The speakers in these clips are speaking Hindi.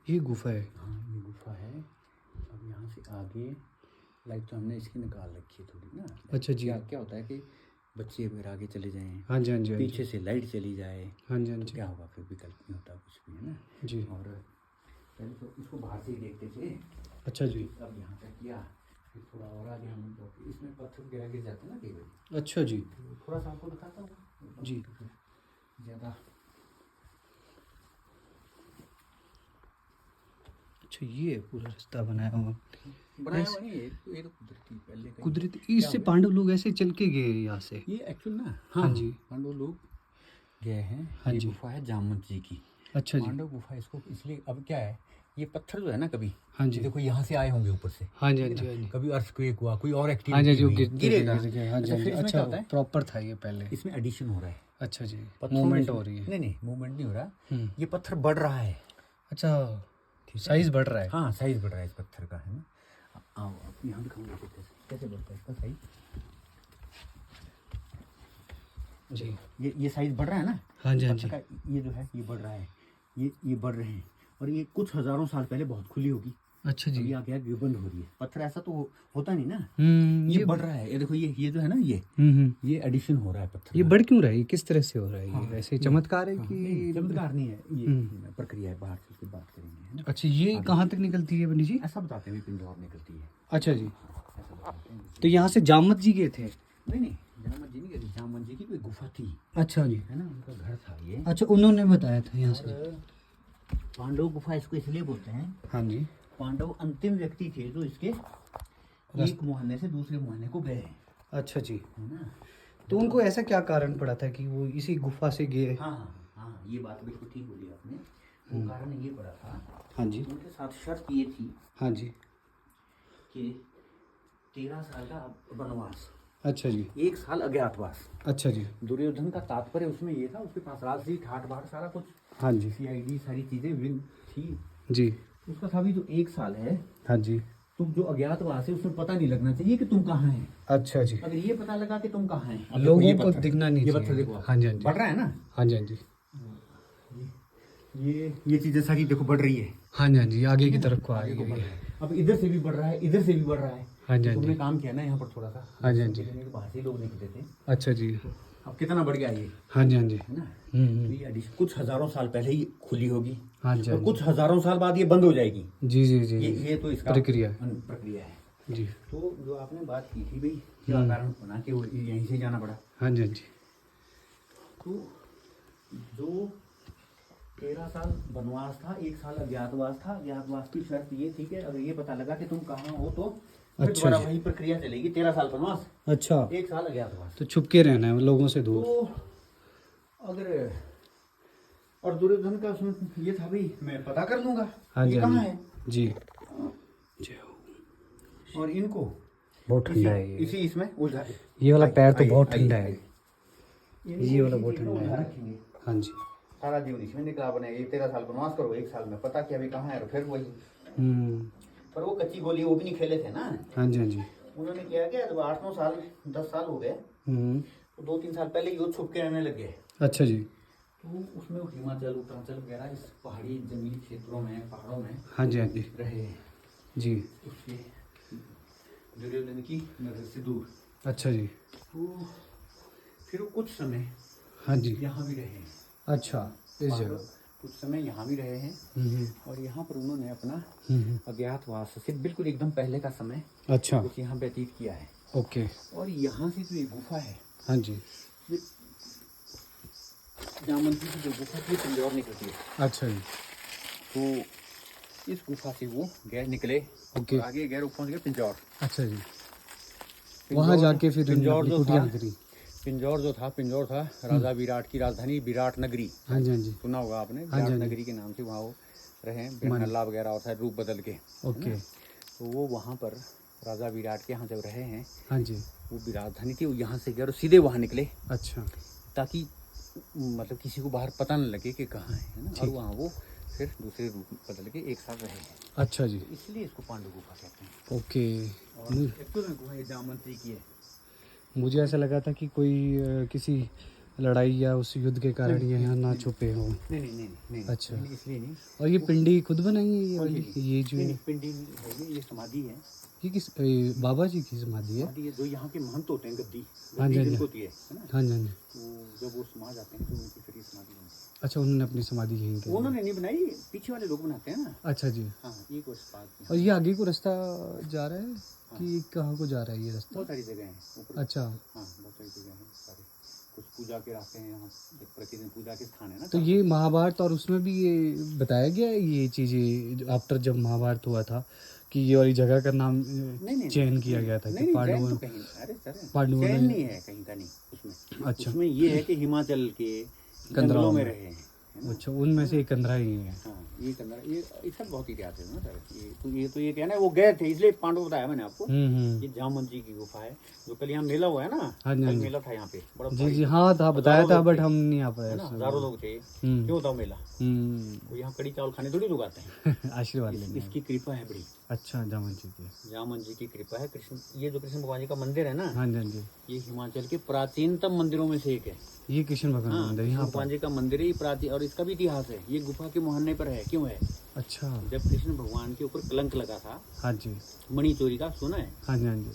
ये गुफा है। हाँ ये गुफा है। अब यहाँ से आगे लाइट तो हमने इसकी निकाल रखी है थोड़ी ना। अच्छा जी। क्या क्या होता है कि बच्चे अगर आगे चले जाएं, हाँ जी हाँ जी हाँ पीछे जी से लाइट चली जाए हाँ जी हाँ तो जी क्या होगा, फिर विकल्प नहीं होता कुछ भी, है ना। जी। और पहले तो इसको बाहर से ही देखते थे। अच्छा जी। अब यहाँ तक किया, फिर थोड़ा और आगे हम तो इसमें पत्थर वगैरह गिर जाते हैं ना कई बार। अच्छा जी। तो थोड़ा सा आपको दिखाता हूँ जी। तो फिर ज़्यादा। अच्छा ये पूरा रास्ता बनाया हुआ बनाया हुआ नहीं है, ये तो कुदरती पहले का ही। कुदरती। इससे पांडव लोग ऐसे चल के गए यहाँ से। ये एक्चुअल ना, हाँ हाँ जी। पांडव लोग गए हैं। हाँ ये जी। गुफा है जामवंत जी की। अच्छा जी। पांडव गुफा इसको इसलिए, अब क्या है, ये पत्थर जो है ना कभी, हाँ ये जी देखो यहाँ से आए होंगे ऊपर से। हाँ जी हाँ ठीक जी है हाँ ना? जी कभी अर्थक्वेक हुआ, कोई और हाँ जी एक्टिविटी जो हुई, गिरते गिरेगा। गिर गए। हाँ जी अच्छा हाँ जी। फिर इसमें क्या अच्छा होता है, प्रॉपर था ये पहले। इसमें एडिशन हो रहा है। अच्छा जी। पत्थरों में मूवमेंट हो रही है। नहीं नहीं मूवमेंट नहीं हो रहा, हम्म। ये पत्थर बढ़ रहा है। अच्छा ठीक है, साइज बढ़ रहा है। हाँ साइज बढ़ रहा है इस पत्थर का, है ना। आओ अब यहाँ दिखाऊंगा कैसे बढ़ता है इसका साइज। जी। ये साइज बढ़ रहा है ना। हाँ जी हाँ पत्थर जी। का ये जो है ये बढ़ रहा है, ये बढ़ रहे हैं। और ये कुछ हजारों साल पहले बहुत खुली होगी। अच्छा जी। अभी आगे आगे बंद हो रही है। पत्थर ऐसा तो होता नहीं ना। ये ये बढ़ रहा है, ये देखो ये जो है ना ये एडिशन हो रहा है पत्थर ये का। बढ़ क्यों रहा है? ये किस तरह से हो रहा है? हाँ, ये ऐसे ये- चमत्कार है हाँ, कि नहीं, चमत्कार नहीं है, ये प्रक्रिया है, बाहर से उसकी बात करेंगे, है ना। अच्छा ये कहाँ तक निकलती है बनी जी? ऐसा बताते हैं पिंड और निकलती है। अच्छा जी। ऐसा बताते हैं। तो यहाँ से जामवंत जी गए थे? नहीं जामवंत जी नहीं कहते, जामवंत जी की कोई गुफा थी, अच्छा जी। है ना, उनका घर था ये। अच्छा उन्होंने बताया था यहाँ से। और पांडव गुफा इसको इसलिए बोलते हैं, हाँ जी। पांडव अंतिम व्यक्ति थे जो इसके एक मुहाने से दूसरे मुहाने को गए, अच्छा जी। है ना। तो उनको ऐसा क्या कारण पड़ा था कि वो इसी गुफा से गए? हाँ ये बात बिल्कुल ठीक बोली आपने। वो कारण ये पड़ा था, हाँ जी उनके साथ शर्त ये थी हाँ जी। कि 13 साल का वनवास, अच्छा जी। 1 साल अज्ञातवास। अच्छा जी। दुर्योधन का तात्पर्य उसमें ये था, उसके पास राजसी ठाट बाट सारा कुछ, हाँ जी सीआईडी सारी चीजें विन थी। जी। उसका था भी जो 1 साल है, हाँ जी। तुम जो अज्ञातवास है उसमें पता नहीं लगना चाहिए कि तुम कहाँ हैं। अच्छा जी। अगर ये पता लगा कि तुम कहाँ हैं, अब देखो लोगों ये को पत्थर, दिखना नहीं ये चाहिए। पत्थर देखो आप, हाँ जी हाँ जी। बढ़ रहा है ना। हाँ जी हाँ जी। ये चीजें सारी देखो बढ़ रही है। हाँ जी हाँ जी आगे की तरफ को आ आगे रही को बढ़ है। रहा है। अब इधर से भी बढ़ रहा है, इधर से भी बढ़ रहा है। हाँ जी हाँ तुमने जी। काम किया ना यहाँ पर थोड़ा सा। हाँ जी हाँ जी। बाहर से लोग निकले थे। अच्छा जी। अब कितना बढ़ गया ये, हाँ जी हाँ जी। है ना। हम्म। तो ये एडिशन कुछ हजारों साल पहले ही खुली होगी, हाँ जी हाँ और जी। कुछ हजारों साल बाद ये बंद हो जाएगी। जी जी जी ये तो इसका प्रक्रिया प्रक्रिया है। जी। तो जो आपने बात की थी भाई, क्या कारण बना के वो यहीं से जाना पड़ा। हाँ जी हाँ जी। तो जो 13 साल वनवास था, 1 साल अज्ञातवास था। अज्ञातवास की शर्त ये थी कि अगर ये पता लगा कि तुम कहाँ हो तो फिर अच्छा दोबारा जी। वही प्रक्रिया चलेगी। 13 साल वनवास, अच्छा 1 साल अज्ञातवास। तो छुप के रहना है लोगों से दूर। तो अगर, और दुर्योधन का उसमें ये था भाई मैं पता कर लूंगा हाँ जी ये हाँ कहाँ जी। है। जी। और इनको बहुत ठंडा है ये। इसी इसमें उलझा, ये वाला पैर तो बहुत आइए, ठंडा है। इनको ये वाला इसी बहुत चीज़ में ठंडा उलझा है। रखेंगे। हाँ जी। सारा जीवन इसमें निकला बनेगा। ये 13 साल वनवास करो, 1 साल में पता किया अभी कहाँ है, और फिर वही। पर वो कच्ची गोली वो भी नहीं खेले थे ना। हाँ जी हाँ जी। उन्होंने किया क्या, जब 8-9 साल 10 साल हो गए तो 2-3 साल पहले युद्ध छुप के रहने लग गए। अच्छा जी। तो उसमें वो हिमाचल उत्तरांचल वगैरह इस पहाड़ी जंगली क्षेत्रों में, पहाड़ों में हाँ जी हाँ जी रहे जी। उसके दुर्योधन की नजर से दूर। अच्छा जी। तो फिर वो कुछ समय हाँ जी। यहाँ भी रहे। अच्छा इस जगह। कुछ समय यहाँ भी रहे हैं, और यहाँ पर उन्होंने अपना अज्ञातवास से बिल्कुल एकदम पहले का समय अच्छा कुछ यहाँ व्यतीत किया है। ओके। और यहाँ से जो ये गुफा है, हाँ जी। जामवंत जी की जो गुफा थी पिंजौर निकलती है। अच्छा जी। तो इस गुफा से वो गए, निकले, ओके। और आगे गए, पहुँच गए पिंजौर। अच्छा जी। वहाँ जाके फिर पिंजौर जो कुटिया था, करी। पिंजौर था राजा विराट की राजधानी, विराट नगरी। हाँ जी हाँ जी। सुना होगा आपने, हाँ जी, विराट हाँ जी। नगरी के नाम से वहाँ वो रहे। नल्ला वगैरह होता है रूप बदल के, है ओके। ना। तो वो वहाँ पर राजा विराट के यहाँ जब रहे हैं, हाँ जी। वो राजधानी थी, वो यहाँ से गए और सीधे वहाँ निकले, अच्छा ताकि मतलब किसी को बाहर पता न लगे कि कहाँ है ना। और वहाँ वो फिर दूसरे रूप बदल के एक साथ रहे हैं। अच्छा जी। तो इसलिए इसको पांडु गुफा कहते हैं। ओके। और एक्चुअल में गुफा ये जामवंत जी की है। मुझे ऐसा लगा था कि कोई किसी लड़ाई या उस युद्ध के कारण ये यहाँ ना छुपे हो। नहीं अच्छा। इसलिए नहीं। और ये पिंडी खुद बनाई है ये वाली, ये जो नहीं, है पिंडी है ये समाधि है। ये किस बाबा जी की समाधि है? समाधि है जो यहाँ के महंत होते हैं, गद्दी हाँ जी, हाँ जी। जिनको होती है ना। हाँ जी, हाँ जी। तो जब वो समाज आते हैं तो उनकी फिर ये समाधि बनती अच्छा, उन्होंने अपनी समाधि यहीं है। की। उन्होंने नहीं बनाई, पीछे वाले लोग बनाते हैं ना। अच्छा जी। हाँ, एक वर्ष बाद और ये आगे को रास्ता जा रहा है कि कहाँ को जा रहा है ये रास्ता? बहुत सारी जगह हैं ऊपर। अच्छा। हाँ, बहुत सारी जगह हैं सारे। कुछ पूजा के रास्ते हैं यहाँ, प्रतिदिन पूजा के स्थान है ना। तो ये महाभारत और उसमें भी ये बताया गया है ये चीज़ें आफ्टर जब महाभारत हुआ था कि ये वाली जगह का नाम चयन किया गया था कि चयन पांडवों तो कहीं, अरे सर पांडवों चयन ने। नहीं है कहीं का नहीं उसमें। अच्छा। उसमें ये है कि हिमाचल के कंदराओं जंगलों में में। रहे हैं, है ना। अच्छा, उनमें से एक कंदरा ही है। हाँ, ये कंदरा, ये इसका बहुत इतिहास है ना सर। ये कहना है वो गए थे, इसलिए पांडव बताया मैंने आपको। हम्म। ये जामवंत जी की गुफा है जो कल यहाँ मेला हुआ है ना। हाँ जी, हाँ कल जी। मेला था यहाँ पे बड़ा जी भारी, जी, हाँ था, बताया हज़ारों था लोग बट थे, हम नहीं आ पाए है ना। उसमें। हज़ारों लोग थे। हम्म। क्यों होता मेला? हम्म। वो यहाँ कड़ी चावल खाने थोड़ी लोग आते हैं। आशीर्वाद लेने। इसकी कृपा है बड़ी। अच्छा, जामन जी की। जामन जी की कृपा है। कृष्ण, ये जो कृष्ण भगवान जी का मंदिर है ना, हाँ जी, हाँ जी। ये हिमाचल के प्राचीनतम मंदिरों में से एक है। ये कृष्ण भगवान हाँ, मंदिर कृष्ण यहाँ भगवान पर। जी का मंदिर है ये प्राचीन, और इसका भी इतिहास है। ये गुफा के मुहन्ने पर है। क्यों है? अच्छा। जब कृष्ण भगवान के ऊपर कलंक लगा था, हाँ जी, मणि चोरी का, सुना है? हाँ जी, हाँ जी।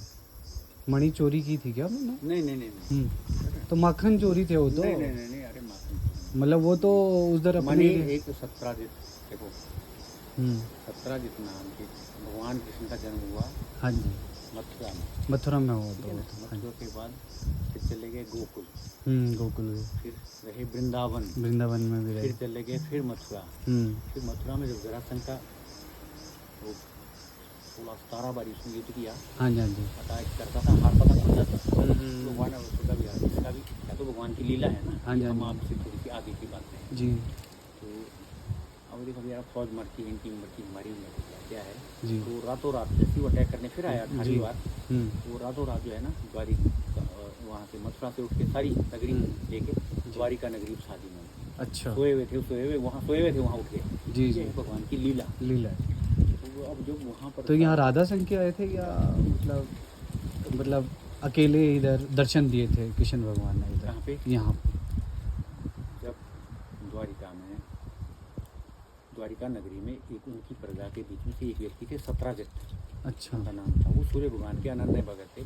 मणि चोरी की थी क्या उन्होंने? नहीं। तो माखन चोरी थे वो तो। नहीं, अरे माखन। मतलब वो तो उधर मणि अपने। एक सत्राजित, देखो सत्राजित नाम के भगवान कृष्ण का जन्म हुआ हाँ जी, मथुरा में। मथुरा में हुआ ठीक है ना? तो। हाँ मथुरा के बाद फिर चले गए गोकुल, गोकुल में। फिर रहे वृंदावन, वृंदावन में भी फिर रहे। चले गए फिर मथुरा। फिर मथुरा में जब जरासंध का 16-17 बार उसने युद्ध किया, हाँ जी, हाँ जी। अटैक करता था, हारता था, जीतता था, तो भगवान ने उसका भी, इसका भी क्या तो भगवान की लीला है ना। हाँ जी, हाँ हम जी। आपसे थोड़ी सी आगे की बात है। जी तो अब देखो यार, फौज मरती है, टीम मरती, हमारी में क्या है। जी। तो रातों रात जैसे वो अटैक करने फिर आया 18वीं बार, वो रातों रात जो है ना वहाँ से मथुरा से उठ के सारी नगरी लेके द्वारिका नगरी शादी में। अच्छा। सोए हुए थे वहाँ उठ गए। जी जी। ये भगवान की लीला। लीला। तो अब जो वहाँ पर तो यहाँ राधा संघ के आए थे या मतलब अकेले इधर दर्शन दिए थे कृष्ण भगवान ने इधर? कहाँ पे? यहाँ पे। जब द्वारिका नगरी में एक उनकी प्रजा के बीच में से एक व्यक्ति थे, सत्राजित। अच्छा। उनका नाम था। वो सूर्य भगवान के अनन्य भगत थे।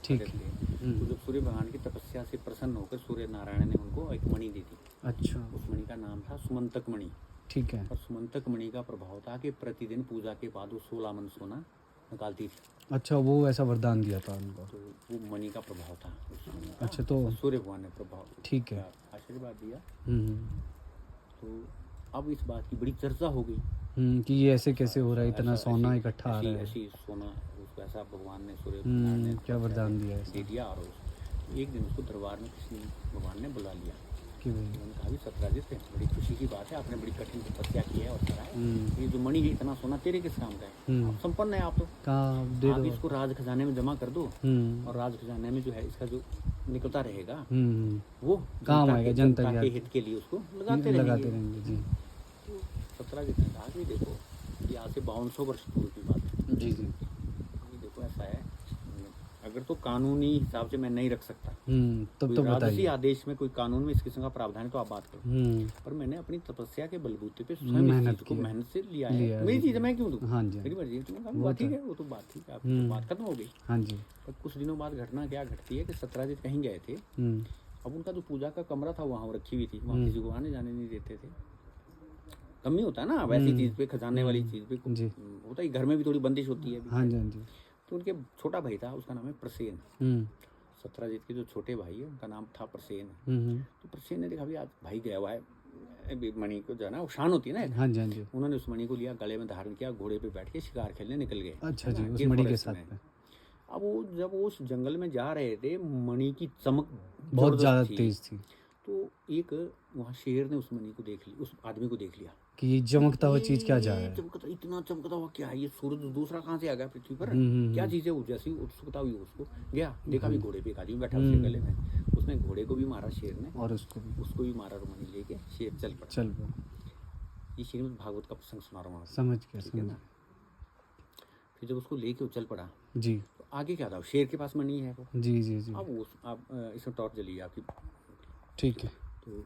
ठीक भगत है। थे। तो जब सूर्य भगवान की तपस्या से प्रसन्न होकर सूर्य नारायण ने उनको एक मणि दी थी। अच्छा। उस मणि का नाम था सुमंतक मणि। ठीक है। और सुमंतक मणि का प्रभाव था कि प्रतिदिन पूजा के बाद वो 16 मन सोना निकालती थी। अच्छा, वो ऐसा वरदान दिया था उनको। तो वो मणि का प्रभाव था उस मणि का। अच्छा, तो सूर्य भगवान ने प्रभाव, ठीक है, आशीर्वाद दिया। हम्म। तो अब इस बात की बड़ी चर्चा हो गई कि ये ऐसे कैसे हो रहा है, इतना सोना ऐसी- इकट्ठा आ रहा है। ऐसी सोना उसको ऐसा भगवान ने, सूर्य नारायण ने क्या वरदान दिया है दे दिया। और एक दिन उसको दरबार में कृष्ण भगवान ने बुला लिया। कि भाई। उन्होंने कहा भी सत्राजित है, बड़ी खुशी की बात है, आपने बड़ी कठिन तपस्या की है और करा है। ये जो मणि है इतना सोना तेरे किस काम का है? आप संपन्न है, आप तो कहाँ दे आप दो। इसको राज खजाने में जमा कर दो। और राज खजाने में जो है इसका जो निकलता रहेगा वो काम आएगा, जनता के हित के लिए उसको लगाते रहेंगे। जी। तो सत्राजित ने कहा कि देखो ये आज से 5200 वर्ष पूर्व की बात है। जी जी। ये देखो ऐसा है, अगर तो कानूनी हिसाब से मैं नहीं रख सकता, तब तो राजसी बताइए। आदेश में कोई कानून में इस किस्म का प्रावधान है तो आप बात करो। पर मैंने अपनी तपस्या के बलबूते पे स्वयं इस चीज को मेहनत से लिया है। मेरी चीज मैं क्यों दूं? हाँ जी, मेरी मर्जी है। तुमने कहा ठीक है, वो तो बात ठीक है, आपकी तो बात खत्म हो गई। हाँ जी। पर कुछ दिनों बाद घटना क्या घटती है कि सत्राजित कहीं गए थे। अब उनका जो पूजा का कमरा था वहाँ रखी हुई थी, वहाँ किसी को आने जाने नहीं देते थे। कमी होता है ना वैसी चीज पे, खजाने वाली चीज पे होता है, घर में भी थोड़ी बंदिश होती है। हाँ जी, हाँ जी। तो उनके छोटा भाई था, उसका नाम है प्रसेन। सत्राजित के जो छोटे भाई है उनका नाम था प्रसेन। तो प्रसेन ने देखा भी आज भाई गया हुआ है, मणि को जाना वो शान होती है ना। हाँ जी, हाँ जी। उन्होंने उस मणि को लिया, गले में धारण किया, घोड़े पे बैठ के शिकार खेलने निकल गए। अच्छा जी, उस मणि के साथ में। अब वो जब वो उस जंगल में जा रहे थे, मणि की चमक बहुत ज्यादा तेज थी। तो एक वहाँ शेर ने उस मणि को देख लिया, उस आदमी को देख लिया कि ये चमकता हुआ चीज क्या जा रहा है। इतना चमकता हुआ क्या है ये? सूरज दूसरा कहाँ से आ गया पृथ्वी पर? क्या चीज है वो? जैसी उत्सुकता हुई उसको, गया देखा भी घोड़े पे एक आदमी बैठा उसके गले में। उसने घोड़े को भी मारा शेर ने, और उसको भी मारा, और मणि लेके शेर चल पड़ा। ये श्रीमद् भागवत का प्रसंग सुना रहा हूँ। समझ गया। फिर जब उसको लेके वो चल पड़ा जी, तो आगे क्या था? शेर के पास मणि है वो। जी जी जी। अब आप इसमें टॉर्च जली आपकी, ठीक है। तो